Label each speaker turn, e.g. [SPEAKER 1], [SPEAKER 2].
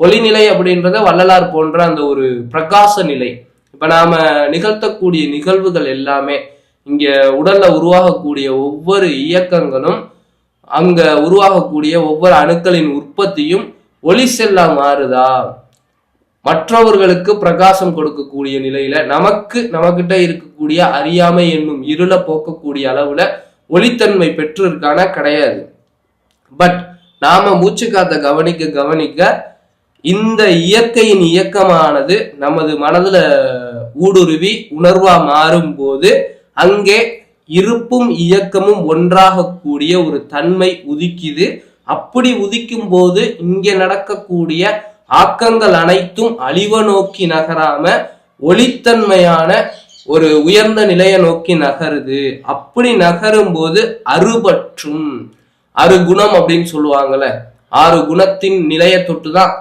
[SPEAKER 1] ஒளிநிலை அப்படின்றத வள்ளலார் போன்ற அந்த ஒரு பிரகாச நிலை. இப்ப நாம நிகழ்த்தக்கூடிய நிகழ்வுகள் எல்லாமே இங்க உடல்ல உருவாகக்கூடிய ஒவ்வொரு இயக்கங்களும் அங்க உருவாகக்கூடிய ஒவ்வொரு அணுக்களின் உற்பத்தியும் ஒளி செல்லா மாறுதா, மற்றவர்களுக்கு பிரகாசம் கொடுக்கக்கூடிய நிலையில நமக்கிட்ட இருக்கக்கூடிய அறியாமை என்னும் இருளை போக்கக்கூடிய அளவுல ஒளித்தன்மை பெற்று இருக்கானா கிடையாது. பட் நாம மூச்சு காத்த கவனிக்க இந்த இயற்கையின் இயக்கமானது நமது மனதுல ஊடுருவி உணர்வா மாறும் போது அங்கே இருப்பும் இயக்கமும் ஒன்றாக கூடிய ஒரு தன்மை உதிக்குது. அப்படி உதிக்கும் போது இங்கே நடக்கக்கூடிய ஆக்கங்கள் அனைத்தும் அழிவை நோக்கி நகராம ஒளித்தன்மையான ஒரு உயர்ந்த நிலையை நோக்கி நகருது. அப்படி நகரும் போது அறுபற்றும் 6 குணம் அப்படின்னு சொல்லுவாங்கல்ல, 6 குணத்தின் நிலையை தொட்டுதான்